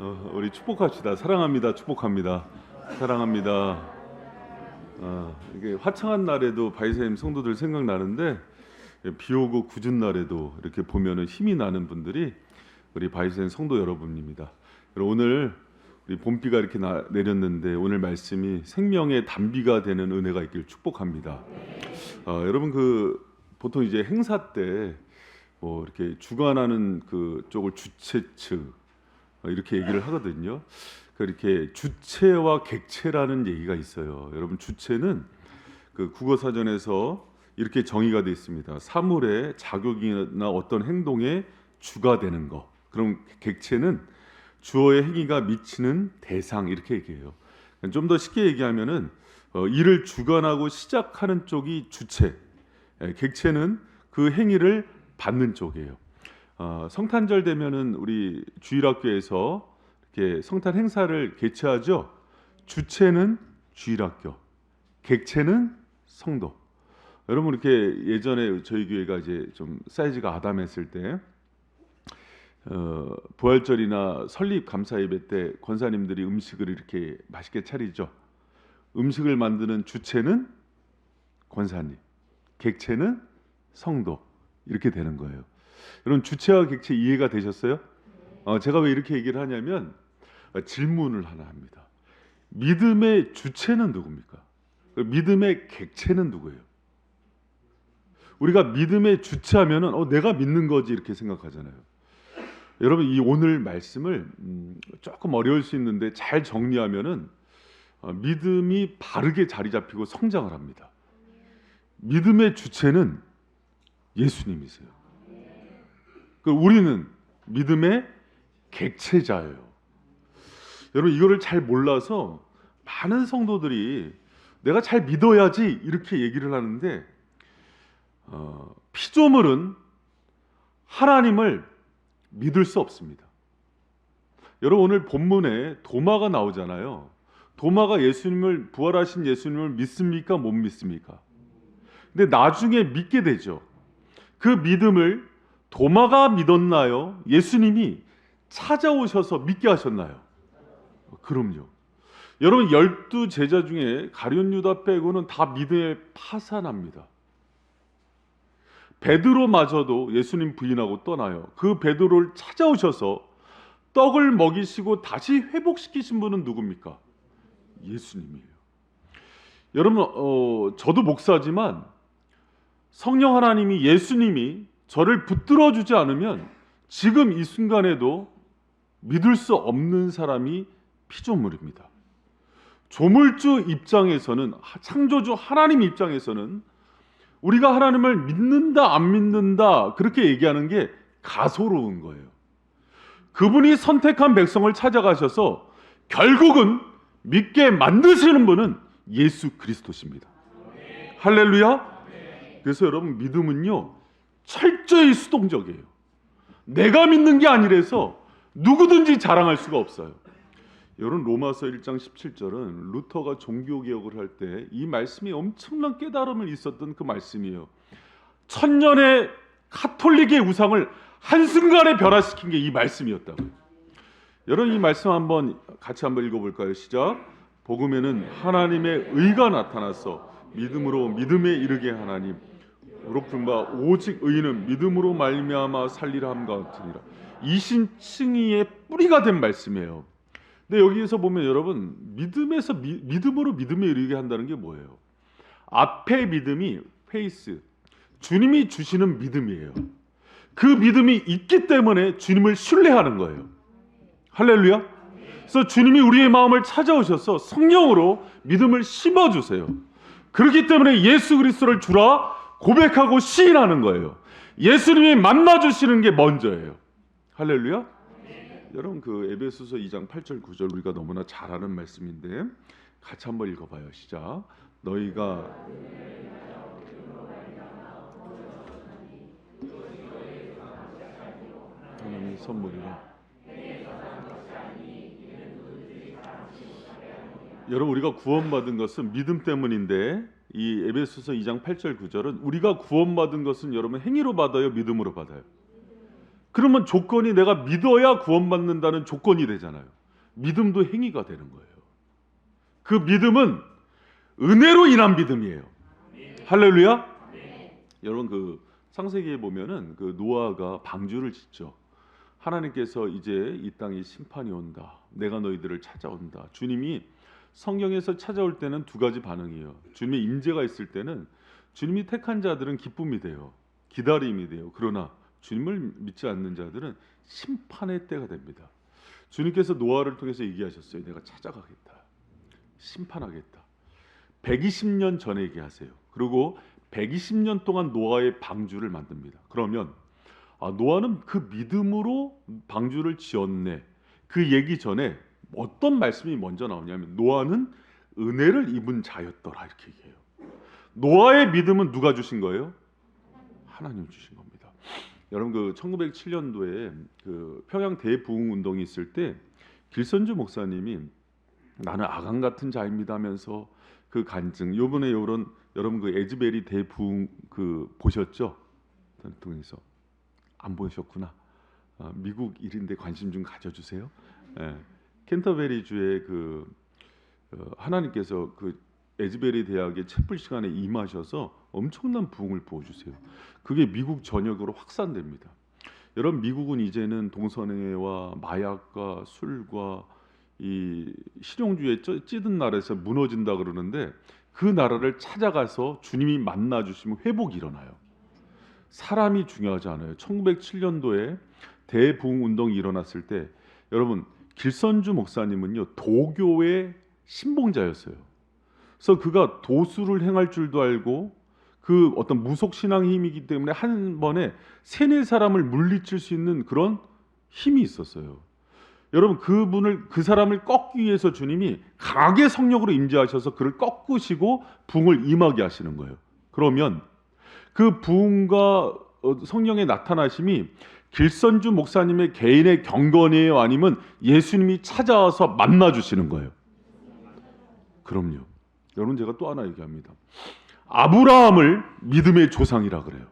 우리 축복합시다. 사랑합니다. 축복합니다. 사랑합니다. 이게 화창한 날에도 바이세임 성도들 생각나는데 비 오고 궂은 날에도 이렇게 보면은 힘이 나는 분들이 우리 바이세임 성도 여러분입니다. 오늘 우리 봄비가 이렇게 내렸는데 오늘 말씀이 생명의 단비가 되는 은혜가 있길 축복합니다. 여러분 보통 이제 행사 때 뭐 이렇게 주관하는 그 쪽을 주체 측 이렇게 얘기를 하거든요. 이렇게 주체와 객체라는 얘기가 있어요. 여러분 주체는 그 국어사전에서 이렇게 정의가 되어 있습니다. 사물의 자격이나 어떤 행동에 주가 되는 것. 그럼 객체는 주어의 행위가 미치는 대상 이렇게 얘기해요. 좀 더 쉽게 얘기하면은 일을 주관하고 시작하는 쪽이 주체, 객체는 그 행위를 받는 쪽이에요. 성탄절 되면은 우리 주일학교에서 이렇게 성탄 행사를 개최하죠. 주체는 주일학교, 객체는 성도. 여러분 이렇게 예전에 저희 교회가 이제 좀 사이즈가 아담했을 때 부활절이나 설립 감사 예배 때 권사님들이 음식을 이렇게 맛있게 차리죠. 음식을 만드는 주체는 권사님, 객체는 성도 이렇게 되는 거예요. 여러분 주체와 객체 이해가 되셨어요? 제가 왜 이렇게 얘기를 하냐면 질문을 하나 합니다. 믿음의 주체는 누굽니까? 믿음의 객체는 누구예요? 우리가 믿음의 주체하면은 내가 믿는 거지 이렇게 생각하잖아요. 여러분 이 오늘 말씀을 조금 어려울 수 있는데 잘 정리하면은 믿음이 바르게 자리 잡히고 성장을 합니다. 믿음의 주체는 예수님이세요. 우리는 믿음의 객체자예요. 여러분 이거를 잘 몰라서 많은 성도들이 내가 잘 믿어야지 이렇게 얘기를 하는데 피조물은 하나님을 믿을 수 없습니다. 여러분 오늘 본문에 도마가 나오잖아요. 도마가 부활하신 예수님을 믿습니까? 못 믿습니까? 근데 나중에 믿게 되죠. 그 믿음을 도마가 믿었나요? 예수님이 찾아오셔서 믿게 하셨나요? 그럼요. 여러분 12 제자 중에 가룟 유다 빼고는 다 믿음에 파산합니다. 베드로마저도 예수님 부인하고 떠나요. 그 베드로를 찾아오셔서 떡을 먹이시고 다시 회복시키신 분은 누굽니까? 예수님이에요. 여러분 저도 목사지만 성령 하나님이 예수님이 저를 붙들어 주지 않으면 지금 이 순간에도 믿을 수 없는 사람이 피조물입니다. 조물주 입장에서는, 창조주 하나님 입장에서는 우리가 하나님을 믿는다 안 믿는다 그렇게 얘기하는 게 가소로운 거예요. 그분이 선택한 백성을 찾아가셔서 결국은 믿게 만드시는 분은 예수 그리스도십니다. 할렐루야. 그래서 여러분 믿음은요 철저히 수동적이에요. 내가 믿는 게 아니라서 누구든지 자랑할 수가 없어요. 여러분 로마서 1장 17절은 루터가 종교개혁을 할 때 이 말씀이 엄청난 깨달음을 있었던 그 말씀이에요. 천년의 카톨릭의 우상을 한순간에 변화시킨 게 이 말씀이었다고요. 여러분 이 말씀 같이 한번 읽어볼까요? 시작. 복음에는 하나님의 의가 나타나서 믿음으로 믿음에 이르게 하나님 그렇군 바 오직 의인은 믿음으로 말미암아 살리라 함과 같으니라. 이신칭의의 뿌리가 된 말씀이에요. 근데 여기에서 보면 여러분 믿음에서 믿음으로 믿음에 이르게 한다는 게 뭐예요? 앞에 믿음이 페이스, 주님이 주시는 믿음이에요. 그 믿음이 있기 때문에 주님을 신뢰하는 거예요. 할렐루야. 그래서 주님이 우리의 마음을 찾아오셔서 성령으로 믿음을 심어주세요. 그렇기 때문에 예수 그리스도를 주라 고백하고 시인하는 거예요. 예수님이 만나주시는 게 먼저예요. 할렐루야. 여러분 에베소서 2장 8절 9절 우리가 너무나 잘 아는 말씀인데 같이 한번 읽어봐요. 시작. 너희가 하나님의 선물이라. 여러분 우리가 구원받은 것은 믿음 때문인데 이 에베소서 2장 8절 9절은 우리가 구원받은 것은 여러분 행위로 받아요, 믿음으로 받아요? 그러면 조건이 내가 믿어야 구원받는다는 조건이 되잖아요. 믿음도 행위가 되는 거예요. 그 믿음은 은혜로 인한 믿음이에요. 할렐루야. 여러분 그 창세기에 보면은 그 노아가 방주를 짓죠. 하나님께서 이제 이 땅에 심판이 온다. 내가 너희들을 찾아온다. 주님이 성경에서 찾아올 때는 두 가지 반응이에요. 주님의 임재가 있을 때는 주님이 택한 자들은 기쁨이 돼요. 기다림이 돼요. 그러나 주님을 믿지 않는 자들은 심판의 때가 됩니다. 주님께서 노아를 통해서 얘기하셨어요. 내가 찾아가겠다. 심판하겠다. 120년 전에 얘기하세요. 그리고 120년 동안 노아의 방주를 만듭니다. 그러면 노아는 그 믿음으로 방주를 지었네. 그 얘기 전에 어떤 말씀이 먼저 나오냐면 노아는 은혜를 입은 자였더라 이렇게 얘기해요. 노아의 믿음은 누가 주신 거예요? 하나님 주신 겁니다. 여러분 그 1907년도에 그 평양 대부흥 운동이 있을 때 길선주 목사님이 나는 아간 같은 자입니다 하면서 그 간증 요번에 여러분 그 에즈베리 대부흥 그 보셨죠? 통해서 안 보셨구나. 미국 일인데 관심 좀 가져주세요. 캔터베리 주에 그 하나님께서 그 에즈베리 대학의 채플 시간에 임하셔서 엄청난 부흥을 부어주세요. 그게 미국 전역으로 확산됩니다. 여러분 미국은 이제는 동성애와 마약과 술과 이 실용주의에 찌든 나라에서 무너진다 그러는데 그 나라를 찾아가서 주님이 만나 주시면 회복이 일어나요. 사람이 중요하지 않아요. 1907년도에 대부흥 운동이 일어났을 때 여러분 길선주 목사님은요 도교의 신봉자였어요. 그래서 그가 도수를 행할 줄도 알고 그 어떤 무속 신앙의 힘이기 때문에 한 번에 세네 사람을 물리칠 수 있는 그런 힘이 있었어요. 여러분 그 사람을 꺾기 위해서 주님이 강하게 성령으로 임재하셔서 그를 꺾으시고 부흥을 임하게 하시는 거예요. 그러면 그 부흥과 성령의 나타나심이 길선주 목사님의 개인의 경건이에요? 아니면 예수님이 찾아와서 만나 주시는 거예요? 그럼요. 여러분 제가 또 하나 얘기합니다. 아브라함을 믿음의 조상이라 그래요.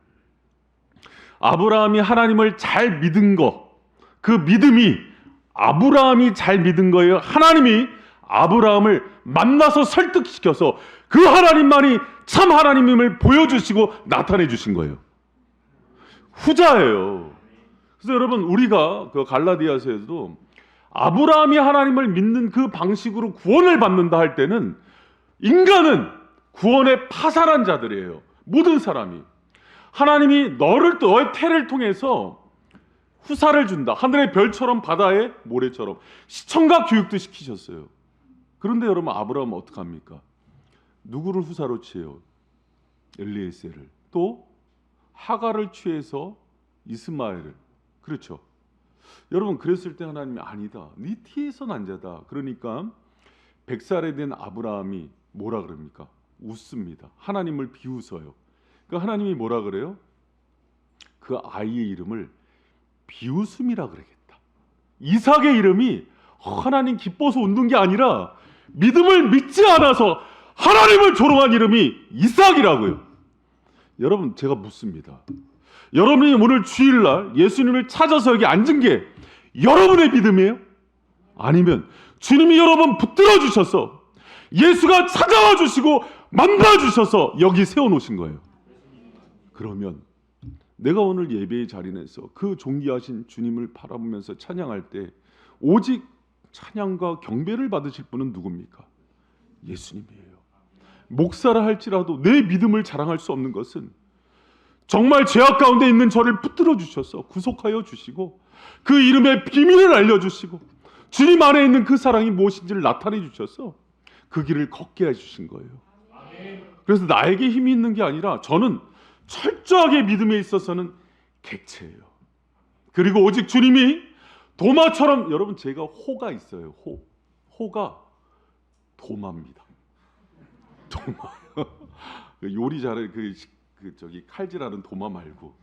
아브라함이 하나님을 잘 믿은 거, 그 믿음이 아브라함이 잘 믿은 거예요? 하나님이 아브라함을 만나서 설득시켜서 그 하나님만이 참 하나님임을 보여주시고 나타내 주신 거예요. 후자예요. 그래서 여러분 우리가 그 갈라디아서에도 아브라함이 하나님을 믿는 그 방식으로 구원을 받는다 할 때는 인간은 구원에 파산한 자들이에요. 모든 사람이. 하나님이 너의 태를 통해서 후사를 준다. 하늘의 별처럼 바다의 모래처럼 시청각 교육도 시키셨어요. 그런데 여러분 아브라함은 어떡합니까? 누구를 후사로 취해요? 엘리에셀을. 또 하가를 취해서 이스마엘을. 그렇죠. 여러분 그랬을 때 하나님이 아니다. 네 티에서 난 자다. 그러니까 100살에 된 아브라함이 뭐라 그럽니까? 웃습니다. 하나님을 비웃어요. 그러니까 하나님이 뭐라 그래요? 그 아이의 이름을 비웃음이라 그러겠다. 이삭의 이름이 하나님 기뻐서 웃는 게 아니라 믿음을 믿지 않아서 하나님을 조롱한 이름이 이삭이라고요. 여러분 제가 묻습니다. 여러분이 오늘 주일날 예수님을 찾아서 여기 앉은 게 여러분의 믿음이에요? 아니면 주님이 여러분 붙들어 주셔서 예수가 찾아와 주시고 만나 주셔서 여기 세워놓으신 거예요? 그러면 내가 오늘 예배의 자리에서 그 존귀하신 주님을 바라보면서 찬양할 때 오직 찬양과 경배를 받으실 분은 누굽니까? 예수님이에요. 목사라 할지라도 내 믿음을 자랑할 수 없는 것은 정말 죄악 가운데 있는 저를 붙들어 주셔서 구속하여 주시고 그 이름의 비밀을 알려주시고 주님 안에 있는 그 사랑이 무엇인지를 나타내 주셔서 그 길을 걷게 해주신 거예요. 그래서 나에게 힘이 있는 게 아니라 저는 철저하게 믿음에 있어서는 객체예요. 그리고 오직 주님이 도마처럼 여러분 제가 호가 있어요. 호가 도마입니다. 도마. 요리 잘해 저기 칼질하는 도마 말고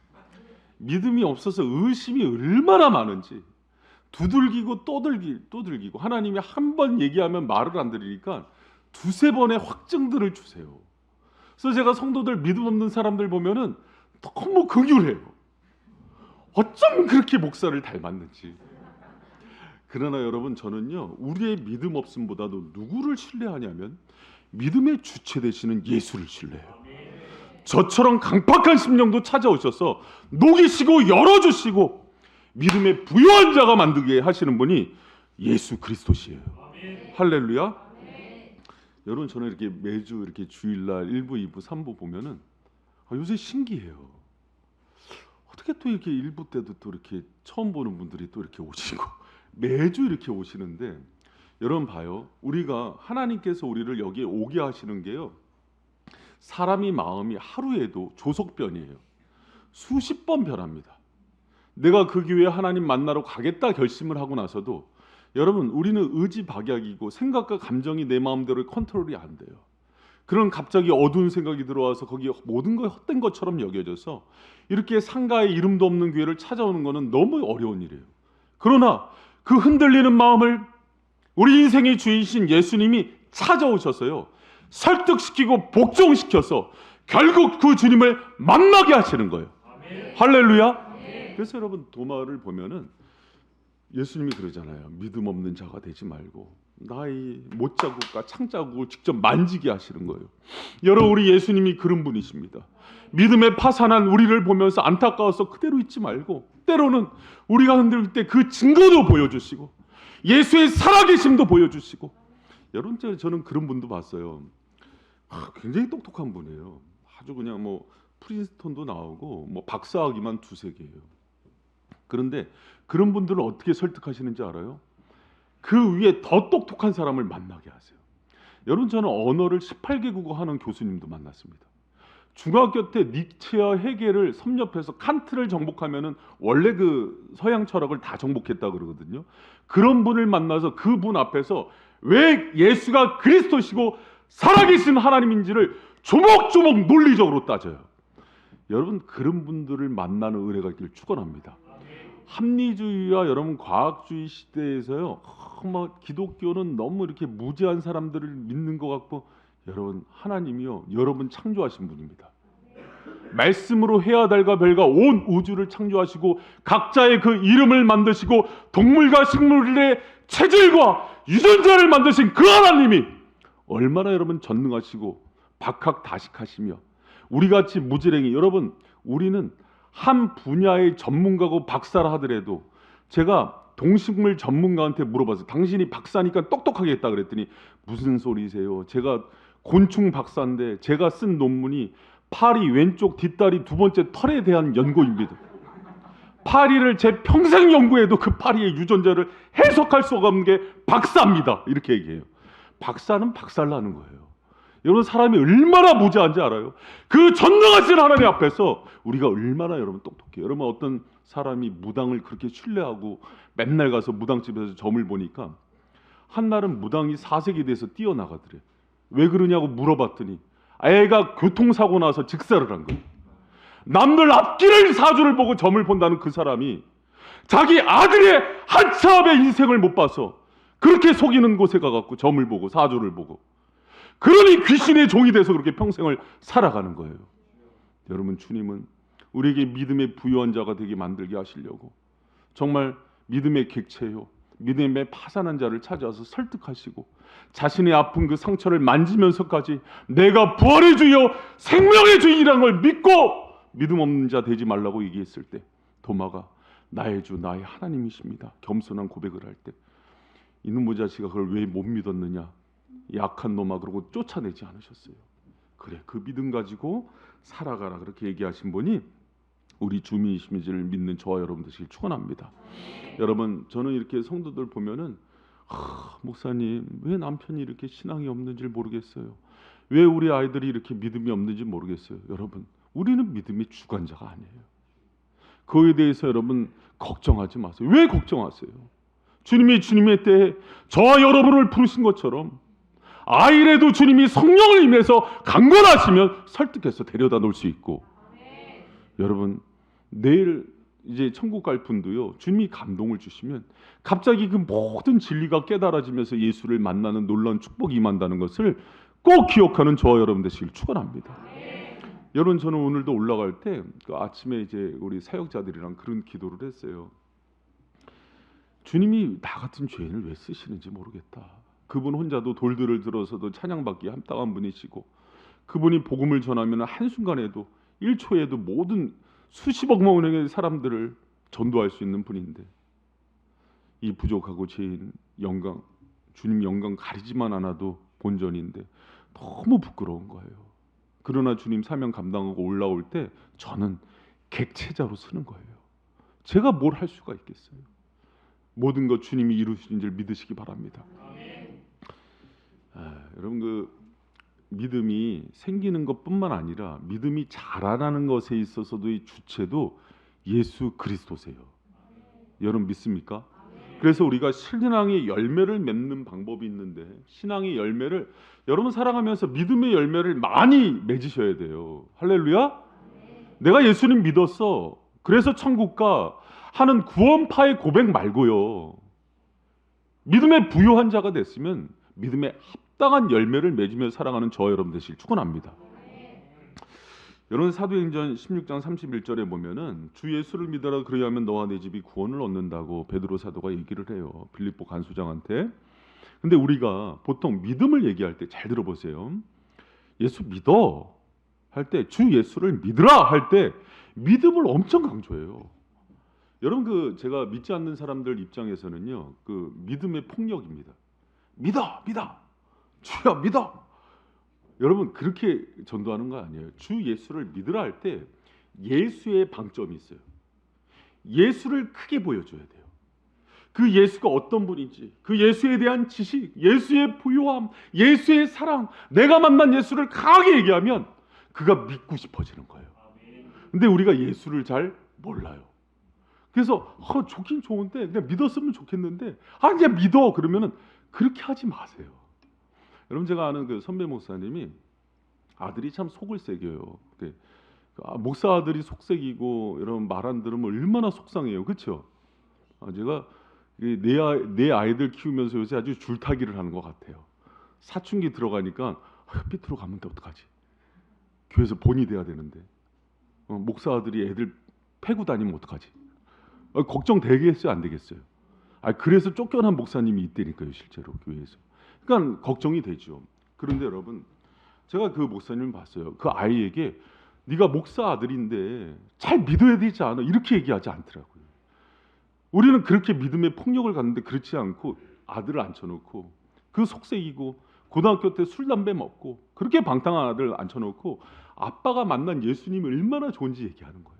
믿음이 없어서 의심이 얼마나 많은지 두들기고 또 들기고 하나님이 한 번 얘기하면 말을 안 들으니까 두세 번의 확증들을 주세요. 그래서 제가 성도들 믿음 없는 사람들 보면은 너무 긍휼해요. 어쩜 그렇게 목사를 닮았는지. 그러나 여러분, 저는요, 우리의 믿음 없음보다도 누구를 신뢰하냐면 믿음의 주체 되시는 예수를 신뢰해요. 저처럼 강팍한 심령도 찾아오셔서 녹이시고 열어주시고 믿음의 부유한 자가 만들게 하시는 분이 예수 그리스도시에요. 할렐루야. 여러분, 저는 이렇게 매주 이렇게 주일날 1부, 2부, 3부 보면은 요새 신기해요. 어떻게 또 이렇게 1부 때도 또 이렇게 처음 보는 분들이 또 이렇게 오시고 매주 이렇게 오시는데, 여러분 봐요. 우리가 하나님께서 우리를 여기에 오게 하시는 게요, 사람이 마음이 하루에도 조석변이에요. 수십 번 변합니다. 내가 그 교회에 하나님 만나러 가겠다 결심을 하고 나서도 여러분, 우리는 의지박약이고 생각과 감정이 내 마음대로 컨트롤이 안 돼요. 그런 갑자기 어두운 생각이 들어와서 거기에 모든 거 헛된 것처럼 여겨져서 이렇게 상가에 이름도 없는 교회를 찾아오는 것은 너무 어려운 일이에요. 그러나 그 흔들리는 마음을 우리 인생의 주인이신 예수님이 찾아오셔서요, 설득시키고 복종시켜서 결국 그 주님을 만나게 하시는 거예요. 아멘. 할렐루야. 아멘. 그래서 여러분, 도마를 보면은 예수님이 그러잖아요. 믿음 없는 자가 되지 말고 나의 못자국과 창자국을 직접 만지게 하시는 거예요. 여러분, 우리 예수님이 그런 분이십니다. 믿음에 파산한 우리를 보면서 안타까워서 그대로 있지 말고 때로는 우리가 흔들릴 때 그 증거도 보여주시고 예수의 살아계심도 보여주시고. 여러분, 저는 그런 분도 봤어요. 굉장히 똑똑한 분이에요. 아주 그냥 뭐 프린스턴도 나오고 뭐 박사학위만 2-3개예요. 그런데 그런 분들을 어떻게 설득하시는지 알아요? 그 위에 더 똑똑한 사람을 만나게 하세요. 여러분, 저는 언어를 18개국어 하는 교수님도 만났습니다. 중학교 때 니체와 헤겔을 섭렵해서 칸트를 정복하면은 원래 그 서양 철학을 다 정복했다 그러거든요. 그런 분을 만나서 그분 앞에서 왜 예수가 그리스도시고 살아계신 하나님인지를 조목조목 논리적으로 따져요. 여러분, 그런 분들을 만나는 은혜가 있기를 축원합니다. 합리주의와 여러분 과학주의 시대에서요, 기독교는 너무 이렇게 무지한 사람들을 믿는 것 같고, 여러분, 하나님이요, 여러분 창조하신 분입니다. 말씀으로 해와 달과 별과 온 우주를 창조하시고 각자의 그 이름을 만드시고 동물과 식물의 체질과 유전자를 만드신 그 하나님이 얼마나 여러분 전능하시고 박학다식하시며 우리같이 무지랭이, 여러분, 우리는 한 분야의 전문가고 박사라 하더라도, 제가 동식물 전문가한테 물어봤어요. 당신이 박사니까 똑똑하게 했다 그랬더니 무슨 소리세요? 제가 곤충 박사인데 제가 쓴 논문이 파리 왼쪽 뒷다리 2번째 털에 대한 연구입니다. 파리를 제 평생 연구해도 그 파리의 유전자를 해석할 수가 없는 게 박사입니다. 이렇게 얘기해요. 박사는 박살나는 거예요. 여러분, 사람이 얼마나 무지한지 알아요? 그 전능하신 하나님 앞에서 우리가 얼마나 여러분 똑똑해요. 여러분, 어떤 사람이 무당을 그렇게 신뢰하고 맨날 가서 무당집에서 점을 보니까 한날은 무당이 사색이 돼서 뛰어나가더래. 왜 그러냐고 물어봤더니 애가 교통사고 나서 직사를 한 거예요. 남들 앞길을 사주를 보고 점을 본다는 그 사람이 자기 아들의 한참의 인생을 못 봐서 그렇게 속이는 곳에 가갖고 점을 보고 사주를 보고, 그러니 귀신의 종이 돼서 그렇게 평생을 살아가는 거예요. 여러분, 주님은 우리에게 믿음의 부유한 자가 되게 만들게 하시려고 정말 믿음의 객체요, 믿음의 파산한 자를 찾아와서 설득하시고 자신의 아픈 그 상처를 만지면서까지 내가 부활의 주여 생명의 주인이라는 걸 믿고 믿음 없는 자 되지 말라고 얘기했을 때, 도마가 나의 주 나의 하나님이십니다 겸손한 고백을 할 때, 이놈의 자식아 그걸 왜 못 믿었느냐, 약한 놈아, 그러고 쫓아내지 않으셨어요. 그래, 그 믿음 가지고 살아가라, 그렇게 얘기하신 분이 우리 주민이심을 믿는 저와 여러분 되시길 축원합니다. 여러분, 저는 이렇게 성도들 보면은 목사님, 왜 남편이 이렇게 신앙이 없는지 모르겠어요. 왜 우리 아이들이 이렇게 믿음이 없는지 모르겠어요. 여러분, 우리는 믿음의 주관자가 아니에요. 그거에 대해서 여러분 걱정하지 마세요. 왜 걱정하세요? 주님이 주님의 때에 저와 여러분을 부르신 것처럼 아이라도 주님이 성령을 임해서 강권하시면 설득해서 데려다 놓을 수 있고, 여러분, 내일 이제 천국 갈 분도요, 주님이 감동을 주시면 갑자기 그 모든 진리가 깨달아지면서 예수를 만나는 놀라운 축복이 임한다는 것을 꼭 기억하는 저와 여러분 되시길 축원합니다. 여러분 저는 오늘도 올라갈 때 그 아침에 이제 우리 사역자들이랑 그런 기도를 했어요. 주님이 나 같은 죄인을 왜 쓰시는지 모르겠다. 그분 혼자도 돌들을 들어서도 찬양받기 합당한 분이시고 그분이 복음을 전하면 한순간에도 1초에도 모든 수십억 명의 사람들을 전도할 수 있는 분인데 이 부족하고 죄인 영광 주님 영광 가리지만 않아도 본전인데 너무 부끄러운 거예요. 그러나 주님 사명 감당하고 올라올 때 저는 객체자로 서는 거예요. 제가 뭘 할 수가 있겠어요. 모든 것 주님이 이루신 줄 믿으시기 바랍니다. 여러분 그 믿음이 생기는 것뿐만 아니라 믿음이 자라나는 것에 있어서도 이 주체도 예수 그리스도세요. 여러분 믿습니까? 그래서 우리가 신앙의 열매를 맺는 방법이 있는데 신앙의 열매를 여러분 살아가면서 믿음의 열매를 많이 맺으셔야 돼요. 할렐루야. 내가 예수님 믿었어. 그래서 천국 가 하는 구원파의 고백 말고요. 믿음의 부요한 자가 됐으면 믿음의 합당한 열매를 맺으며 살아가는 저 여러분 되시길 축원합니다. 여러분 사도행전 16장 31절에 보면은 주 예수를 믿어라 그리하면 너와 내 집이 구원을 얻는다고 베드로 사도가 얘기를 해요. 빌립보 간수장한테. 근데 우리가 보통 믿음을 얘기할 때 잘 들어보세요. 예수 믿어 할 때 주 예수를 믿으라 할 때 믿음을 엄청 강조해요. 여러분 그 제가 믿지 않는 사람들 입장에서는요. 그 믿음의 폭력입니다. 믿어 주여 믿어. 여러분 그렇게 전도하는 거 아니에요. 주 예수를 믿으라 할 때 예수의 방점이 있어요. 예수를 크게 보여줘야 돼요. 그 예수가 어떤 분인지, 그 예수에 대한 지식, 예수의 부요함, 예수의 사랑, 내가 만난 예수를 강하게 얘기하면 그가 믿고 싶어지는 거예요. 근데 우리가 예수를 잘 몰라요. 그래서 좋긴 좋은데 그냥 믿었으면 좋겠는데 그냥 믿어 그러면은 그렇게 하지 마세요. 여러분 제가 아는 그 선배 목사님이 아들이 참 속을 새겨요. 목사 아들이 속색이고 여러분 말 안 들으면 얼마나 속상해요. 그렇죠? 제가 내 아이들 키우면서 요새 아주 줄타기를 하는 것 같아요. 사춘기 들어가니까 삐뚤어 가면 어떡하지? 교회에서 본이 돼야 되는데 목사 아들이 애들 패고 다니면 어떡하지? 걱정 되겠어요? 안 되겠어요? 그래서 쫓겨난 목사님이 있다니까요. 실제로 교회에서. 그러니까 걱정이 되죠. 그런데 여러분 제가 그 목사님을 봤어요. 그 아이에게 네가 목사 아들인데 잘 믿어야 되지 않아? 이렇게 얘기하지 않더라고요. 우리는 그렇게 믿음의 폭력을 갖는데 그렇지 않고 아들을 앉혀놓고 그 속색이고 고등학교 때 술 담배 먹고 그렇게 방탕한 아들 앉혀놓고 아빠가 만난 예수님이 얼마나 좋은지 얘기하는 거예요.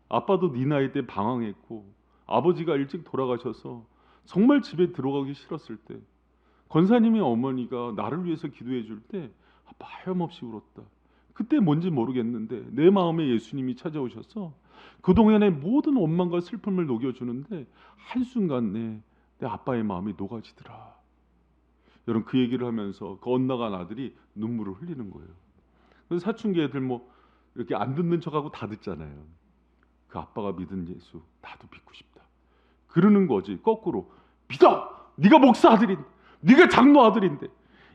아빠도 네 나이 때 방황했고 아버지가 일찍 돌아가셔서 정말 집에 들어가기 싫었을 때 권사님의 어머니가 나를 위해서 기도해 줄 때 아빠 하염없이 울었다. 그때 뭔지 모르겠는데 내 마음에 예수님이 찾아오셔서 그동안의 모든 원망과 슬픔을 녹여주는데 한순간 내 아빠의 마음이 녹아지더라. 여러분 그 얘기를 하면서 그 엇나간 아들이 눈물을 흘리는 거예요. 그래서 사춘기 애들 뭐 이렇게 안 듣는 척하고 다 듣잖아요. 그 아빠가 믿은 예수 나도 믿고 싶다. 그러는 거지. 거꾸로 믿어. 네가 목사 아들인데 네가 장로 아들인데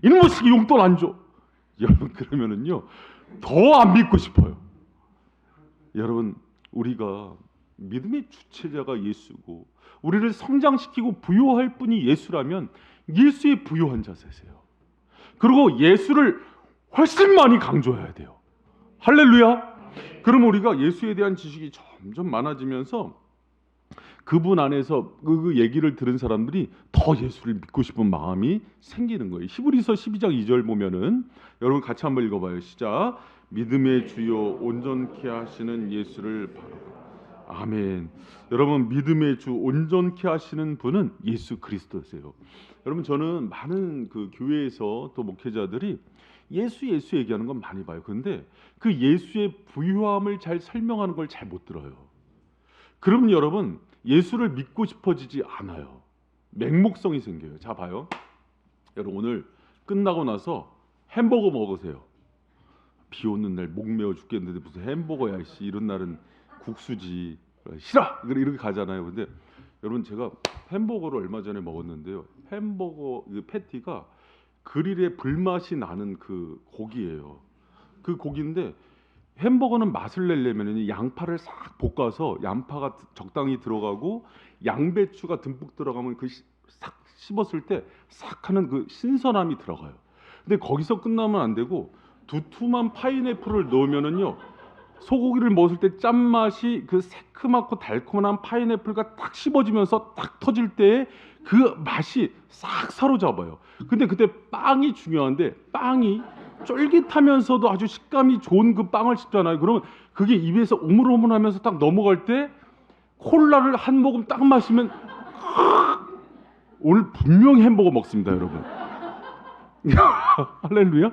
이놈의 새끼 용돈 안 줘. 여러분 그러면은요 더 안 믿고 싶어요. 여러분 우리가 믿음의 주체자가 예수고 우리를 성장시키고 부요할 분이 예수라면 예수의 부요한 자세세요. 그리고 예수를 훨씬 많이 강조해야 돼요. 할렐루야. 그럼 우리가 예수에 대한 지식이 점점 많아지면서 그분 안에서 그 얘기를 들은 사람들이 더 예수를 믿고 싶은 마음이 생기는 거예요. 히브리서 12장 2절 보면은 여러분 같이 한번 읽어봐요. 시작. 믿음의 주요 온전케 하시는 예수를 바라보라. 아멘. 여러분 믿음의 주 온전케 하시는 분은 예수 그리스도세요. 여러분 저는 많은 그 교회에서 또 목회자들이 예수 얘기하는 건 많이 봐요. 그런데 그 예수의 부유함을 잘 설명하는 걸 잘 못 들어요. 그러면 여러분 예수를 믿고 싶어지지 않아요. 맹목성이 생겨요. 자 봐요. 여러분 오늘 끝나고 나서 햄버거 먹으세요. 비 오는 날 목 메어 죽겠는데 무슨 햄버거야 씨. 이런 날은 국수지. 싫어. 이렇게 가잖아요. 근데 여러분 제가 햄버거를 얼마 전에 먹었는데요. 햄버거 패티가 그릴에 불맛이 나는 그 고기예요. 그 고기인데 햄버거는 맛을 내려면 양파를 싹 볶아서 양파가 적당히 들어가고 양배추가 듬뿍 들어가면 싹 씹었을 때 싹 하는 그 신선함이 들어가요. 근데 거기서 끝나면 안 되고 두툼한 파인애플을 넣으면은요 소고기를 먹을 때 짠맛이 그 새콤하고 달콤한 파인애플과 딱 씹어지면서 딱 터질 때 그 맛이 싹 사로잡아요. 근데 그때 빵이 중요한데 빵이 쫄깃하면서도 아주 식감이 좋은 그 빵을 씹잖아요. 그러면 그게 입에서 오물오물하면서 딱 넘어갈 때 콜라를 한 모금 딱 마시면 오늘 분명히 햄버거 먹습니다, 여러분. 할렐루야.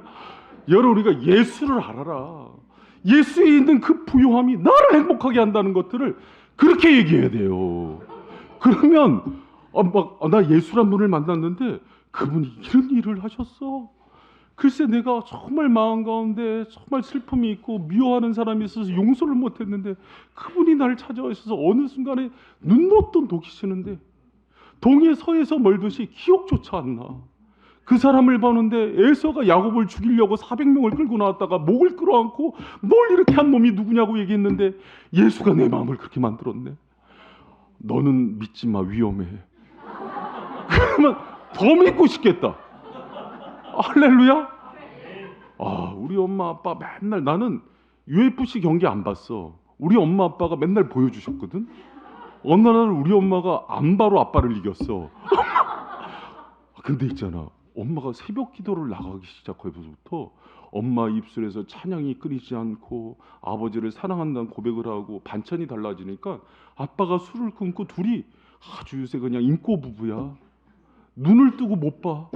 여러분 우리가 예수를 알아라. 예수에 있는 그 부요함이 나를 행복하게 한다는 것들을 그렇게 얘기해야 돼요. 그러면 나 예수란 분을 만났는데 그분이 이런 일을 하셨어. 글쎄 내가 정말 마음 가운데 정말 슬픔이 있고 미워하는 사람이 있어서 용서를 못했는데 그분이 나를 찾아오셔서 어느 순간에 눈 높던 독이시는데 동해 서에서 멀듯이 기억조차 안 나. 그 사람을 보는데 에서가 야곱을 죽이려고 400명을 끌고 나왔다가 목을 끌어안고 뭘 이렇게 한 놈이 누구냐고 얘기했는데 예수가 내 마음을 그렇게 만들었네. 너는 믿지 마, 위험해. 그러면 더 믿고 싶겠다. 할렐루야. 우리 엄마 아빠 맨날 나는 UFC 경기 안 봤어. 우리 엄마 아빠가 맨날 보여주셨거든. 어느 날 우리 엄마가 안바로 아빠를 이겼어. 근데 있잖아. 엄마가 새벽 기도를 나가기 시작해서부터 엄마 입술에서 찬양이 끊이지 않고 아버지를 사랑한다는 고백을 하고 반찬이 달라지니까 아빠가 술을 끊고 둘이 아주 요새 그냥 인꼬 부부야. 눈을 뜨고 못 봐.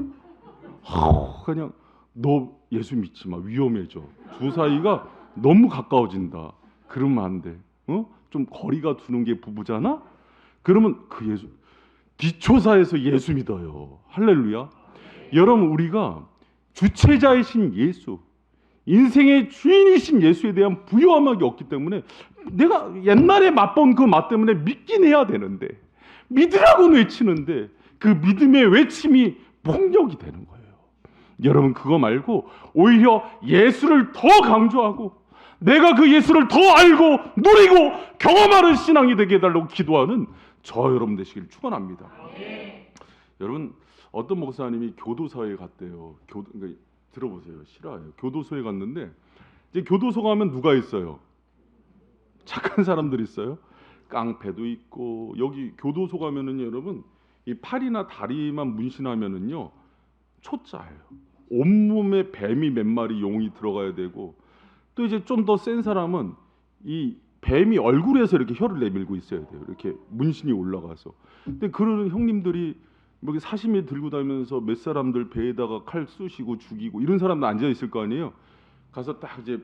그냥 너 예수 믿지 마. 위험해져. 두 사이가 너무 가까워진다. 그러면 안 돼. 좀 거리가 두는 게 부부잖아. 그러면 그 예수 뒷조사에서 예수 믿어요. 할렐루야. 여러분 우리가 주체자이신 예수, 인생의 주인이신 예수에 대한 부요함이 없기 때문에 내가 옛날에 맛본 그 맛 때문에 믿긴 해야 되는데 믿으라고 외치는데 그 믿음의 외침이 폭력이 되는 거예요. 여러분 그거 말고 오히려 예수를 더 강조하고 내가 그 예수를 더 알고 누리고 경험하는 신앙이 되게 해달라고 기도하는 저 여러분 되시길 축원합니다. 여러분 어떤 목사님이 교도소에 갔대요. 그러니까 들어보세요. 실화예요. 교도소에 갔는데 이제 교도소 가면 누가 있어요? 착한 사람들 있어요. 깡패도 있고 여기 교도소 가면은요, 여러분 이 팔이나 다리만 문신하면은요 초짜예요. 온몸에 뱀이 몇 마리 용이 들어가야 되고 또 이제 좀 더 센 사람은 이 뱀이 얼굴에서 이렇게 혀를 내밀고 있어야 돼요. 이렇게 문신이 올라가서. 근데 그런 형님들이 뭐 사시미 들고 다니면서 몇 사람들 배에다가 칼 쑤시고 죽이고 이런 사람도 앉아 있을 거 아니에요. 가서 딱 이제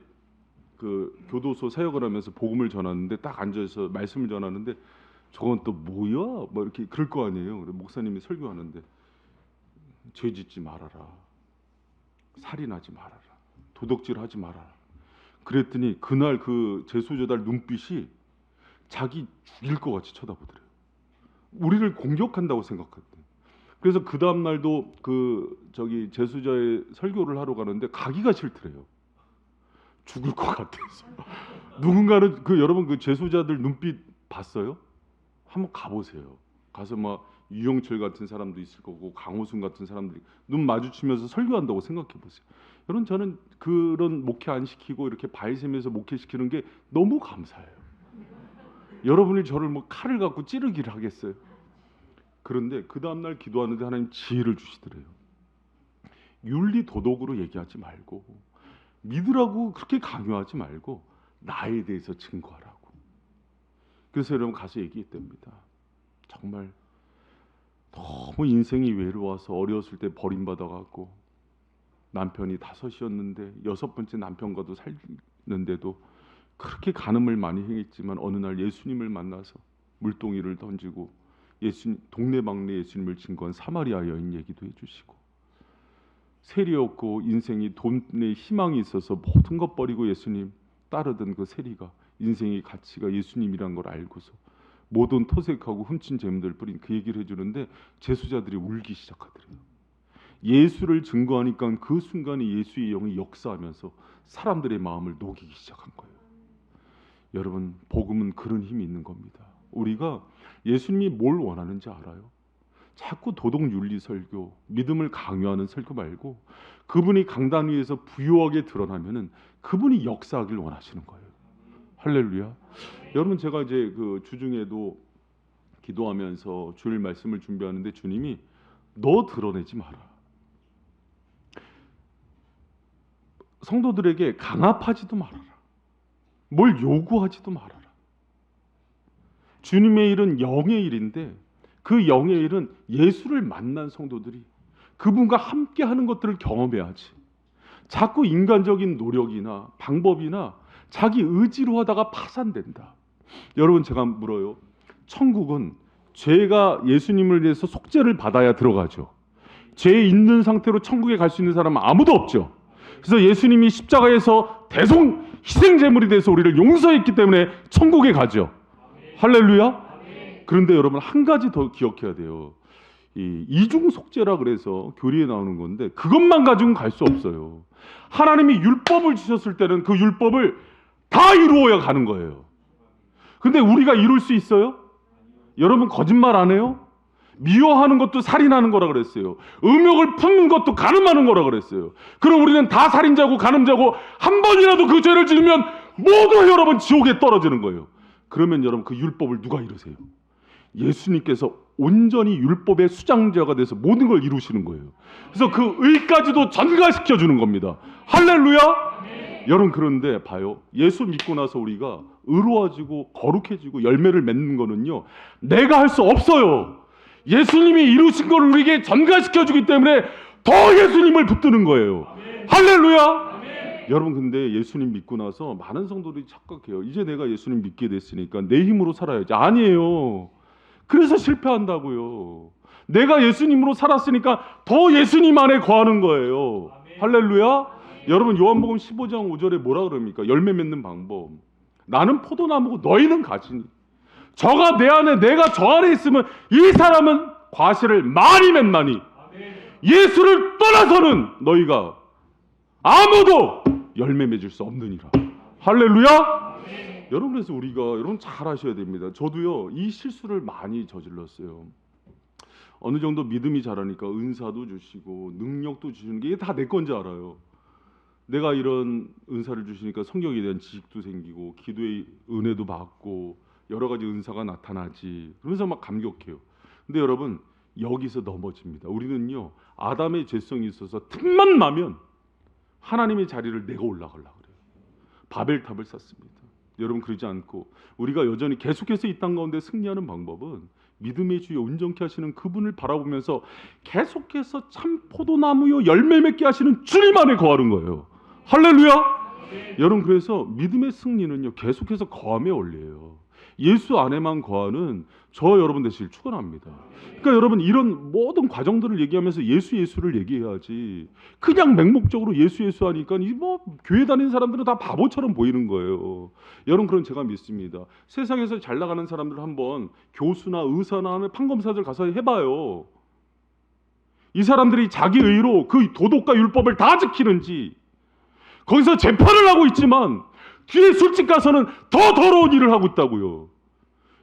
그 교도소 사역을 하면서 복음을 전하는데 딱 앉아서 말씀을 전하는데 저건 또 뭐야? 뭐 이렇게 그럴 거 아니에요. 목사님이 설교하는데 죄 짓지 말아라. 살인하지 말아라. 도둑질하지 말아라. 그랬더니 그날 그 재수자들 눈빛이 자기 죽일 것 같이 쳐다보더래요. 우리를 공격한다고 생각했대. 그래서 그 다음 날도 그 재수자의 설교를 하러 가는데 가기가 싫더래요. 죽을 것 같아서. 누군가는 여러분 그 재수자들 눈빛 봤어요? 한번 가보세요. 가서 막 유영철 같은 사람도 있을 거고 강호순 같은 사람들이 눈 마주치면서 설교한다고 생각해 보세요. 여러분 저는 그런 목회 안 시키고 이렇게 바이샘에서 목회시키는 게 너무 감사해요. 여러분이 저를 뭐 칼을 갖고 찌르기를 하겠어요? 그런데 그 다음날 기도하는데 하나님 지혜를 주시더래요. 윤리 도덕으로 얘기하지 말고 믿으라고 그렇게 강요하지 말고 나에 대해서 증거하라고. 그래서 여러분 가서 얘기했답니다. 정말 너무 인생이 외로워서 어려웠을 때 버림받아갖고 남편이 5이었는데 6번째 남편과도 살는데도 그렇게 간음을 많이 행했지만 어느 날 예수님을 만나서 물동이를 던지고 동네방네 예수님을 증거한 사마리아 여인 얘기도 해주시고 세리 없고 인생이 돈에 희망이 있어서 모든 것 버리고 예수님 따르던 그 세리가 인생의 가치가 예수님이란 걸 알고서 모든 토색하고 훔친 재물들 뿌린 그 얘기를 해주는데 재수자들이 울기 시작하더래요. 예수를 증거하니까 그 순간에 예수의 영이 역사하면서 사람들의 마음을 녹이기 시작한 거예요. 여러분, 복음은 그런 힘이 있는 겁니다. 우리가 예수님이 뭘 원하는지 알아요? 자꾸 도덕윤리 설교, 믿음을 강요하는 설교 말고 그분이 강단 위에서 부유하게 드러나면은 그분이 역사하길 원하시는 거예요. 할렐루야. 여러분, 제가 이제 그 주중에도 기도하면서 주일 말씀을 준비하는데 주님이 너 드러내지 마라. 성도들에게 강압하지도 말아라. 뭘 요구하지도 말아라. 주님의 일은 영의 일인데 그 영의 일은 예수를 만난 성도들이 그분과 함께 하는 것들을 경험해야지. 자꾸 인간적인 노력이나 방법이나 자기 의지로 하다가 파산된다. 여러분, 제가 물어요. 천국은 죄가 예수님을 위해서 속죄를 받아야 들어가죠. 죄 있는 상태로 천국에 갈 수 있는 사람은 아무도 없죠. 그래서 예수님이 십자가에서 희생제물이 돼서 우리를 용서했기 때문에 천국에 가죠. 할렐루야. 그런데 여러분, 한 가지 더 기억해야 돼요. 이 이중 속죄라 그래서 교리에 나오는 건데 그것만 가지고는 갈 수 없어요. 하나님이 율법을 주셨을 때는 그 율법을 다 이루어야 가는 거예요. 근데 우리가 이룰 수 있어요? 여러분, 거짓말 안 해요? 미워하는 것도 살인하는 거라 그랬어요. 음욕을 품는 것도 간음하는 거라 그랬어요. 그럼 우리는 다 살인자고 간음자고 한 번이라도 그 죄를 지으면 모두 여러분 지옥에 떨어지는 거예요. 그러면 여러분, 그 율법을 누가 이루세요? 예수님께서 온전히 율법의 수장자가 돼서 모든 걸 이루시는 거예요. 그래서 그 의까지도 전가시켜 주는 겁니다. 할렐루야. 여러분, 그런데 봐요. 예수 믿고 나서 우리가 의로워지고 거룩해지고 열매를 맺는 거는요, 내가 할 수 없어요. 예수님이 이루신 걸 우리에게 전가시켜 주기 때문에 더 예수님을 붙드는 거예요. 할렐루야. 여러분, 근데 예수님 믿고 나서 많은 성도들이 착각해요. 이제 내가 예수님 믿게 됐으니까 내 힘으로 살아야지. 아니에요. 그래서 실패한다고요. 내가 예수님으로 살았으니까 더 예수님 안에 거하는 거예요. 할렐루야. 여러분, 요한복음 15장 5절에 뭐라 그럽니까? 열매 맺는 방법. 나는 포도나무고 너희는 가지니 저가 내 안에 내가 저 안에 있으면 이 사람은 과실을 많이 맺나니 예수를 떠나서는 너희가 아무도 열매 맺을 수 없느니라. 할렐루야. 여러분, 그래서 우리가 여러분 잘 아셔야 됩니다. 저도요, 이 실수를 많이 저질렀어요. 어느 정도 믿음이 자라니까 은사도 주시고 능력도 주시는 게 다 내 건지 알아요. 내가 이런 은사를 주시니까 성경에 대한 지식도 생기고 기도의 은혜도 받고 여러 가지 은사가 나타나지. 그러면서 막 감격해요. 근데 여러분, 여기서 넘어집니다. 우리는요, 아담의 죄성이 있어서 틈만 나면 하나님의 자리를 내가 올라가려고 그래요. 바벨탑을 쌓습니다. 여러분, 그러지 않고 우리가 여전히 계속해서 이 땅 가운데 승리하는 방법은 믿음의 주여 온전케 하시는 그분을 바라보면서 계속해서 참 포도나무요 열매 맺게 하시는 주님 안에 거하는 거예요. 할렐루야. 여러분, 그래서 믿음의 승리는요, 계속해서 거함의 원리예요. 예수 안에만 거하는 저 여러분 되시길 축원합니다. 그러니까 여러분, 이런 모든 과정들을 얘기하면서 예수를 얘기해야지 그냥 맹목적으로 예수 하니까 이 뭐 교회 다니는 사람들은 다 바보처럼 보이는 거예요. 여러분, 그런 제가 믿습니다. 세상에서 잘 나가는 사람들 한번 교수나 의사나 판검사들 가서 해봐요. 이 사람들이 자기 의로 그 도덕과 율법을 다 지키는지, 거기서 재판을 하고 있지만 뒤에 술집 가서는 더 더러운 일을 하고 있다고요.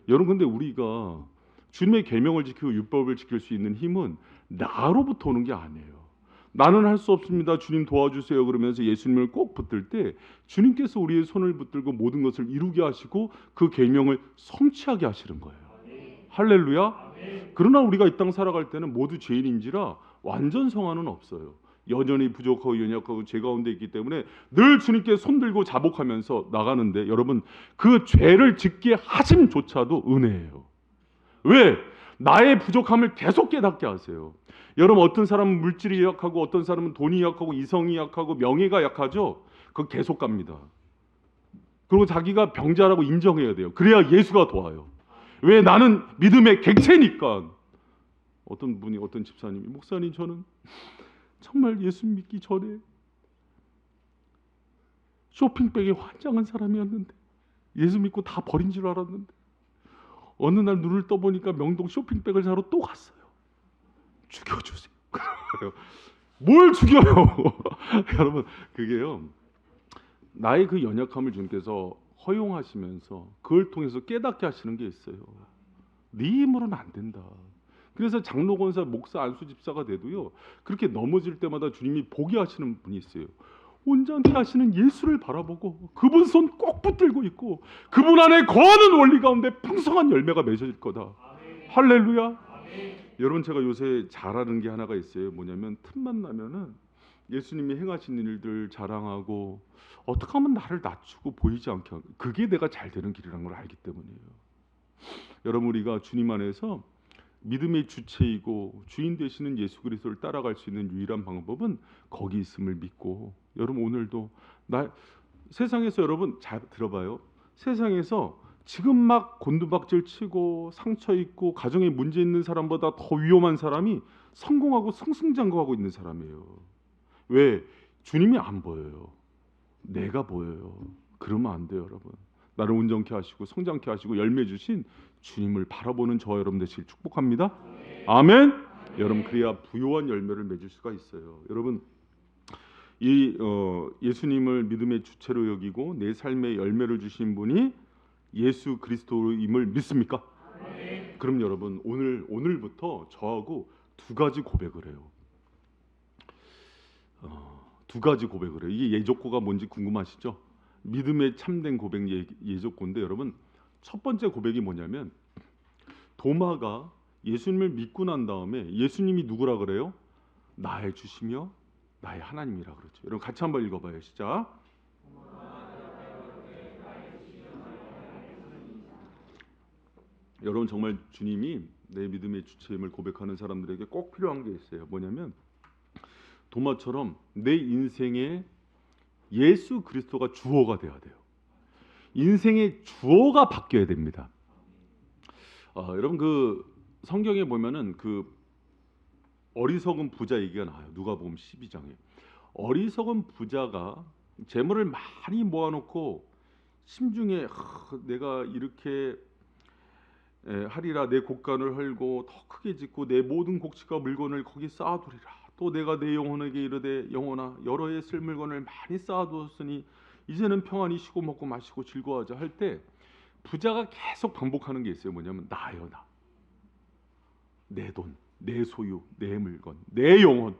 여러분, 근데 우리가 주님의 계명을 지키고 율법을 지킬 수 있는 힘은 나로부터 오는 게 아니에요. 나는 할 수 없습니다, 주님 도와주세요 그러면서 예수님을 꼭 붙들 때 주님께서 우리의 손을 붙들고 모든 것을 이루게 하시고 그 계명을 성취하게 하시는 거예요. 할렐루야. 그러나 우리가 이 땅 살아갈 때는 모두 죄인인지라 완전 성화는 없어요. 여전히 부족하고 연약하고 죄 가운데 있기 때문에 늘 주님께 손들고 자복하면서 나가는데, 여러분, 그 죄를 짓게 하심조차도 은혜예요. 왜? 나의 부족함을 계속 깨닫게 하세요. 여러분, 어떤 사람은 물질이 약하고 어떤 사람은 돈이 약하고 이성이 약하고 명예가 약하죠. 그거 계속 갑니다. 그리고 자기가 병자라고 인정해야 돼요. 그래야 예수가 도와요. 왜? 나는 믿음의 객체니까. 어떤 분이, 어떤 집사님이, 목사님, 저는 정말 예수 믿기 전에 쇼핑백에 환장한 사람이었는데 예수 믿고 다 버린 줄 알았는데 어느 날 눈을 떠보니까 명동 쇼핑백을 사러 또 갔어요. 죽여주세요. 뭘 죽여요? 여러분, 그게요. 나의 그 연약함을 주님께서 허용하시면서 그걸 통해서 깨닫게 하시는 게 있어요. 네 힘으로는 안 된다. 그래서 장로, 권사, 목사, 안수 집사가 돼도요, 그렇게 넘어질 때마다 주님이 보게 하시는 분이 있어요. 온전케 하시는 예수를 바라보고 그분 손 꼭 붙들고 있고 그분 안에 거하는 원리 가운데 풍성한 열매가 맺어질 거다. 할렐루야. 여러분, 제가 요새 잘하는 게 하나가 있어요. 뭐냐면 틈만 나면은 예수님이 행하신 일들 자랑하고 어떻게 하면 나를 낮추고 보이지 않게 하고, 그게 내가 잘 되는 길이라는 걸 알기 때문이에요. 여러분, 우리가 주님 안에서 믿음의 주체이고 주인 되시는 예수 그리스도를 따라갈 수 있는 유일한 방법은 거기 있음을 믿고, 여러분 오늘도 세상에서, 여러분 잘 들어봐요. 세상에서 지금 막 곤두박질 치고 상처 있고 가정에 문제 있는 사람보다 더 위험한 사람이 성공하고 승승장구하고 있는 사람이에요. 왜? 주님이 안 보여요. 내가 보여요. 그러면 안 돼요, 여러분. 나를 온전케 하시고 성장케 하시고 열매 주신 주님을 바라보는 저와 여러분 되시길 축복합니다. 아멘. 여러분, 그래야 부요한 열매를 맺을 수가 있어요. 여러분, 이 예수님을 믿음의 주체로 여기고 내 삶에 열매를 주신 분이 예수 그리스도임을 믿습니까? 그럼 여러분, 오늘부터 저하고 두 가지 고백을 해요. 두 가지 고백을 해요. 이게 예족고가 뭔지 궁금하시죠? 믿음의 참된 고백 예족고인데, 여러분 첫 번째 고백이 뭐냐면, 도마가 예수님을 믿고 난 다음에 예수님이 누구라 그래요? 나의 주시며 나의 하나님이라 그러죠. 여러분 같이 한번 읽어봐요. 시작. 여러분, 정말 주님이 내 믿음의 주체임을 고백하는 사람들에게 꼭 필요한 게 있어요. 뭐냐면 도마처럼 내 인생에 예수 그리스도가 주어가 돼야 돼요. 인생의 주어가 바뀌어야 됩니다. 여러분, 그 성경에 보면은 그 어리석은 부자 얘기가 나와요. 누가복음 12장에 어리석은 부자가 재물을 많이 모아놓고 심중에 내가 이렇게 하리라, 내 곡간을 헐고 더 크게 짓고 내 모든 곡식과 물건을 거기 쌓아두리라. 또 내가 내 영혼에게 이르되, 영혼아 여러 해 쓸 물건을 많이 쌓아두었으니 이제는 평안히 쉬고 먹고 마시고 즐거워하자 할 때, 부자가 계속 반복하는 게 있어요. 뭐냐면 나요, 나. 내 돈, 내 소유, 내 물건, 내 영혼.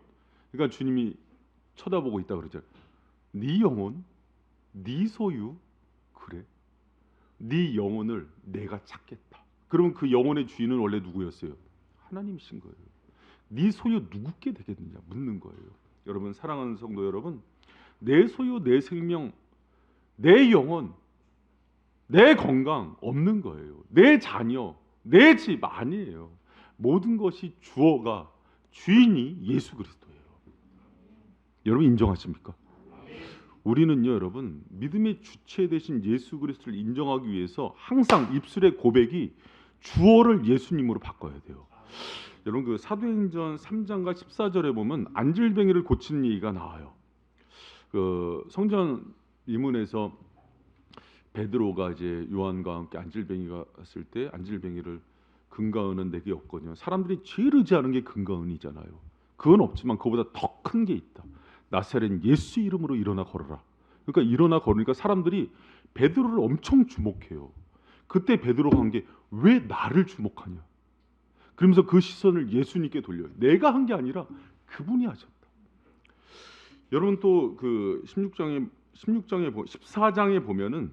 그러니까 주님이 쳐다보고 있다 그러죠. 네 영혼, 네 소유, 그래? 네 영혼을 내가 찾겠다. 그러면 그 영혼의 주인은 원래 누구였어요? 하나님이신 거예요. 네 소유 누구께 되겠느냐 묻는 거예요. 여러분, 사랑하는 성도 여러분, 내 소유, 내 생명, 내 영혼, 내 건강 없는 거예요. 내 자녀, 내 집 아니에요. 모든 것이 주어가, 주인이 예수 그리스도예요. 여러분 인정하십니까? 우리는요, 여러분, 믿음의 주체 되신 예수 그리스도를 인정하기 위해서 항상 입술의 고백이 주어를 예수님으로 바꿔야 돼요. 여러분, 그 사도행전 3장과 14절에 보면 안질뱅이를 고치는 얘기가 나와요. 그 성전 이문에서 베드로가 이제 요한과 함께 안질뱅이가 왔을 때 안질뱅이를 금가은은 내게 없거든요. 사람들이 제일 의지하는 게 금가은이잖아요. 그건 없지만 그보다 더 큰 게 있다. 나사렛 예수 이름으로 일어나 걸어라. 그러니까 일어나 걸으니까 사람들이 베드로를 엄청 주목해요. 그때 베드로가 한 게, 왜 나를 주목하냐? 그러면서 그 시선을 예수님께 돌려요. 내가 한 게 아니라 그분이 하셨다. 여러분, 또 그 14장에 보면은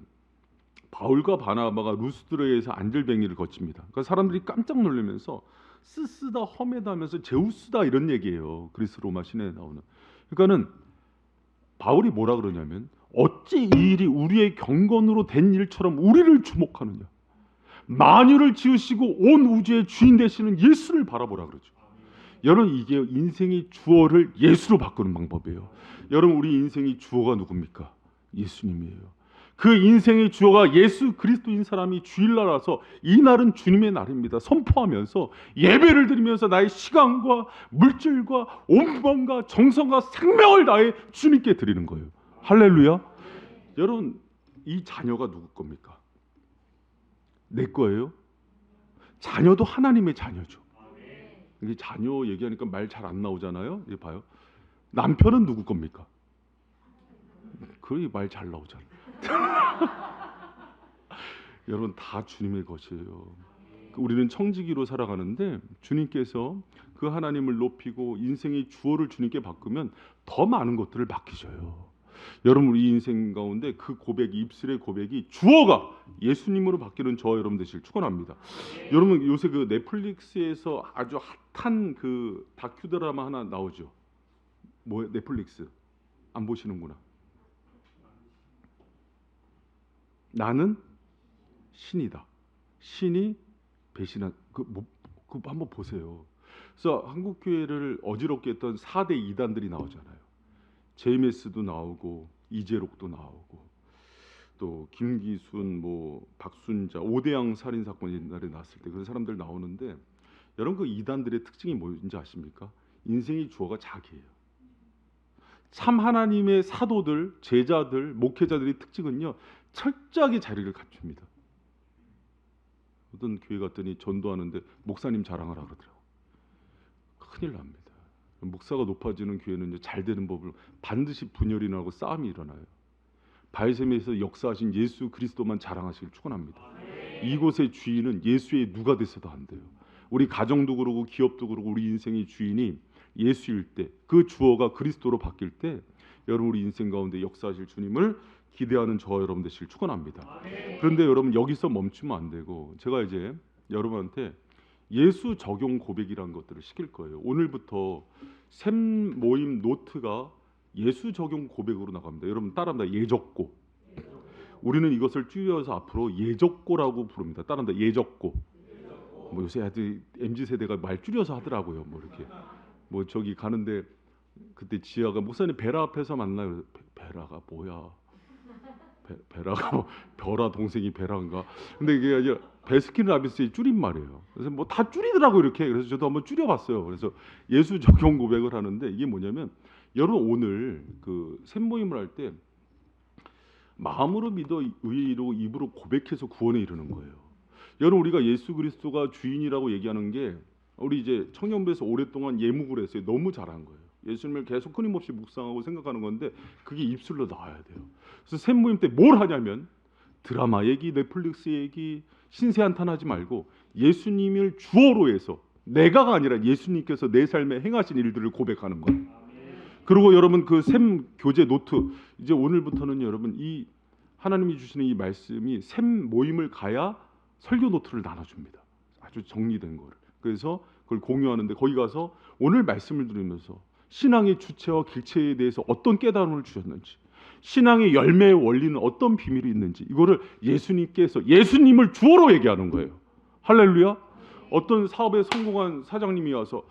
바울과 바나바가 루스드라에서 안질뱅이를 거칩니다. 그러니까 사람들이 깜짝 놀라면서 쓰쓰다 험해다 하면서 제우스다 이런 얘기예요. 그리스 로마 시내에 나오는. 그러니까는 바울이 뭐라 그러냐면, 어찌 이 일이 우리의 경건으로 된 일처럼 우리를 주목하느냐? 만유를 지으시고 온 우주의 주인 되시는 예수를 바라보라 그러죠. 여러분, 이게 인생의 주어를 예수로 바꾸는 방법이에요. 여러분, 우리 인생의 주어가 누굽니까? 예수님이에요. 그 인생의 주어가 예수 그리스도인 사람이 주일날라서 이 날은 주님의 날입니다 선포하면서 예배를 드리면서 나의 시간과 물질과 온마음과 정성과 생명을 다해 주님께 드리는 거예요. 할렐루야. 여러분, 이 자녀가 누구 겁니까? 내 거예요? 자녀도 하나님의 자녀죠. 이게 자녀 얘기하니까 말 잘 안 나오잖아요. 이제 봐요. 남편은 누구 겁니까? 그 말 잘 나오잖아요. 여러분 다 주님의 것이에요. 우리는 청지기로 살아가는데 주님께서 그 하나님을 높이고 인생의 주어를 주님께 바꾸면 더 많은 것들을 맡기셔요. 여러분 우리 인생 가운데 그 고백, 입술의 고백이 주어가 예수님으로 바뀌는 저와 여러분 되시길 축원합니다. 여러분 요새 그 넷플릭스에서 아주 핫한 그 다큐 드라마 하나 나오죠. 뭐 넷플릭스 안 보시는구나. 나는 신이다. 신이 배신한 그 한번 보세요. 그래서 한국 교회를 어지럽게 했던 4대 이단들이 나오잖아요. 제이메스도 나오고 이재록도 나오고 또 김기순, 뭐 박순자, 오대양 살인 사건 옛날에 났을 때 그런 사람들 나오는데 여러분 그 이단들의 특징이 뭔지 아십니까? 인생의 주어가 자기예요. 참 하나님의 사도들, 제자들, 목회자들의 특징은요 철저하게 자리를 갖춥니다. 어떤 교회 갔더니 전도하는데 목사님 자랑하라 그러더라고. 큰일 납니다. 목사가 높아지는 교회는 잘 되는 법을 반드시 분열이 나고 싸움이 일어나요. 바이셈에서 역사하신 예수 그리스도만 자랑하시길 축원합니다. 이곳의 주인은 예수의 누가 돼서도 안 돼요. 우리 가정도 그러고 기업도 그러고 우리 인생의 주인이 예수일 때, 그 주어가 그리스도로 바뀔 때 여러분 우리 인생 가운데 역사하실 주님을 기대하는 저와 여러분 되시길 축원합니다. 그런데 여러분 여기서 멈추면 안 되고 제가 이제 여러분한테 예수 적용 고백이라는 것들을 시킬 거예요. 오늘부터 샘 모임 노트가 예수 적용 고백으로 나갑니다. 여러분 따라합니다. 예적고. 우리는 이것을 줄여서 앞으로 예적고라고 부릅니다. 따라합니다. 예적고. 뭐 요새 아들 MZ 세대가 말 줄여서 하더라고요. 뭐 이렇게 뭐 저기 가는데 그때 지아가 목사님 베라 앞에서 만나요. 베라가 뭐야? 베라가 벼라 동생이 베라인가? 근데 이게 아니라 베스킨라빈스의 줄임말이에요. 그래서 뭐 다 줄이더라고 이렇게. 그래서 저도 한번 줄여봤어요. 그래서 예수 적용 고백을 하는데 이게 뭐냐면 여러분 오늘 그 샘모임을 할 때 마음으로 믿어 의로 입으로 고백해서 구원에 이르는 거예요. 여러분 우리가 예수 그리스도가 주인이라고 얘기하는 게 우리 이제 청년부에서 오랫동안 예묵을 했어요. 너무 잘한 거예요. 예수님을 계속 끊임없이 묵상하고 생각하는 건데 그게 입술로 나와야 돼요. 그래서 샘모임 때 뭘 하냐면 드라마 얘기, 넷플릭스 얘기, 신세 한탄하지 말고 예수님을 주어로 해서 내가가 아니라 예수님께서 내 삶에 행하신 일들을 고백하는 거예요. 그리고 여러분 그 샘 교재 노트 이제 오늘부터는 여러분 이 하나님이 주시는 이 말씀이 샘 모임을 가야 설교 노트를 나눠줍니다. 아주 정리된 거를. 그래서 그걸 공유하는데 거기 가서 오늘 말씀을 들으면서 신앙의 주체와 길체에 대해서 어떤 깨달음을 주셨는지, 신앙의 열매의 원리는 어떤 비밀이 있는지 이거를 예수님께서 예수님을 주어로 얘기하는 거예요. 할렐루야. 어떤 사업에 성공한 사장님이 와서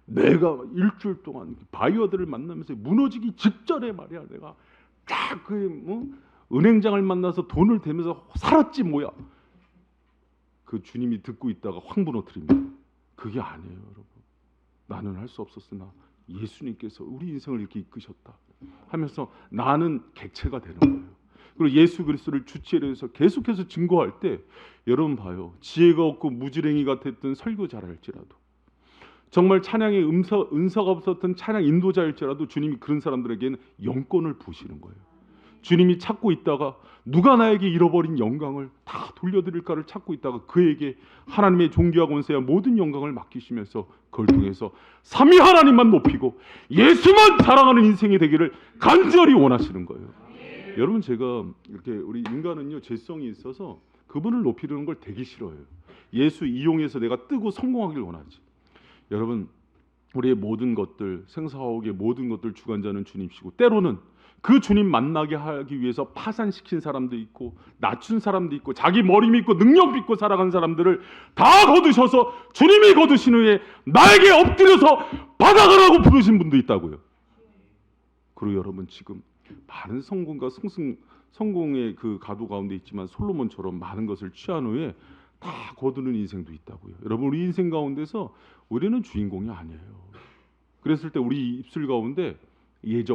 내가 일주일 동안 바이어들을 만나면서 무너지기 직전에 말이야 내가 딱 그 은행장을 만나서 돈을 대면서 살았지 뭐야. 그 주님이 듣고 있다가 확 무너뜨립니다. 그게 아니에요, 여러분. 나는 할 수 없었으나 예수님께서 우리 인생을 이렇게 이끄셨다 하면서 나는 객체가 되는 거예요. 그리고 예수 그리스도를 주체로 해서 계속해서 증거할 때 여러분 봐요. 지혜가 없고 무지랭이 같았던 설교자라 할지라도 정말 찬양의 은사가 없었던 찬양 인도자일지라도 주님이 그런 사람들에게는 영권을 부으시는 거예요. 주님이 찾고 있다가 누가 나에게 잃어버린 영광을 다 돌려드릴까를 찾고 있다가 그에게 하나님의 존귀와 권세와 모든 영광을 맡기시면서 그걸 통해서 삼위 하나님만 높이고 예수만 사랑하는 인생이 되기를 간절히 원하시는 거예요. 여러분 제가 이렇게 우리 인간은요 죄성이 있어서 그분을 높이려는 걸 되게 싫어해요. 예수 이용해서 내가 뜨고 성공하길 원하지. 여러분 우리의 모든 것들 생사화옥의 모든 것들 주관자는 주님이시고 때로는 그 주님 만나게 하기 위해서 파산시킨 사람도 있고 낮춘 사람도 있고 자기 머리 믿고 능력 믿고 살아간 사람들을 다 거두셔서 주님이 거두신 후에 나에게 엎드려서 받아가라고 부르신 분도 있다고요. 그리고 여러분 지금 많은 성공과 성공의 그 가도 가운데 있지만 솔로몬처럼 많은 것을 취한 후에 다 거두는 인생도 있다고요. 여러분 우리 인생 가운데서 우리는 주인공이 아니에요. 그랬을 때 우리 입술 가운데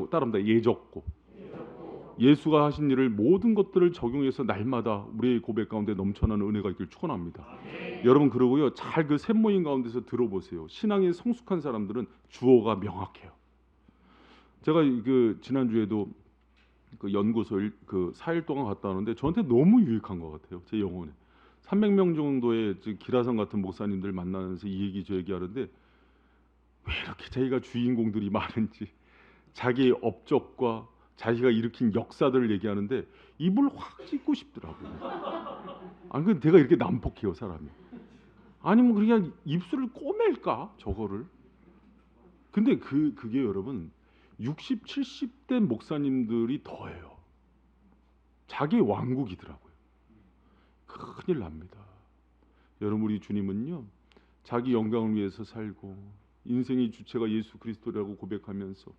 따라합니다. 예적고 예수가 하신 일을 모든 것들을 적용해서 날마다 우리의 고백 가운데 넘쳐나는 은혜가 있길 축원합니다. 여러분 그러고요 잘 그 샘모임 가운데서 들어보세요. 신앙에 성숙한 사람들은 주어가 명확해요. 제가 그 지난주에도 그 연구소 그 4일 동안 갔다 왔는데 저한테 너무 유익한 것 같아요. 제 영혼에. 300명 정도의 기라성 같은 목사님들 만나면서 이 얘기 저 얘기 하는데 왜 이렇게 자기가 주인공들이 많은지, 자기의 업적과 자기가 일으킨 역사들을 얘기하는데 입을 확 찢고 싶더라고요. 아니 근데 내가 이렇게 난폭해요 사람이. 아니면 그냥 입술을 꼬맬까 저거를. 근데 그게 여러분 60, 70대 목사님들이 더해요. 자기 왕국이더라고요. 큰일 납니다. 여러분 우리 주님은요 자기 영광을 위해서 살고 인생의 주체가 예수 그리스도라고 고백하면서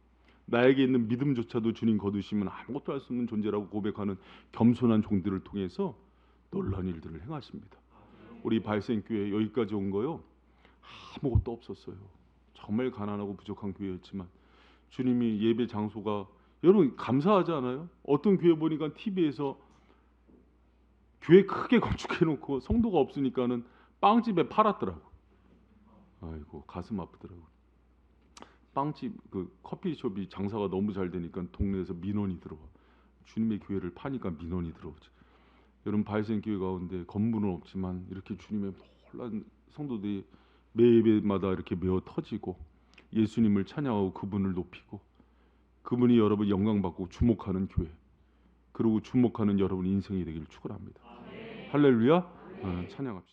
나에게 있는 믿음조차도 주님 거두시면 아무것도 할 수 없는 존재라고 고백하는 겸손한 종들을 통해서 놀라운 일들을 행하십니다. 우리 발생교회 여기까지 온 거요 아무것도 없었어요. 정말 가난하고 부족한 교회였지만 주님이 예배 장소가 여러분 감사하지 않아요? 어떤 교회 보니까 TV에서 교회 크게 건축해 놓고 성도가 없으니까는 빵집에 팔았더라고. 아이고 가슴 아프더라고. 빵집 그 커피숍이 장사가 너무 잘 되니까 동네에서 민원이 들어와. 주님의 교회를 파니까 민원이 들어오지. 여러분 발생교회 가운데 건물은 없지만 이렇게 주님의 놀라운 성도들이 매 예배마다 이렇게 메어 터지고 예수님을 찬양하고 그분을 높이고 그분이 여러분 영광 받고 주목하는 교회, 그리고 주목하는 여러분 인생이 되기를 축원합니다. 할렐루야. 찬양합시다.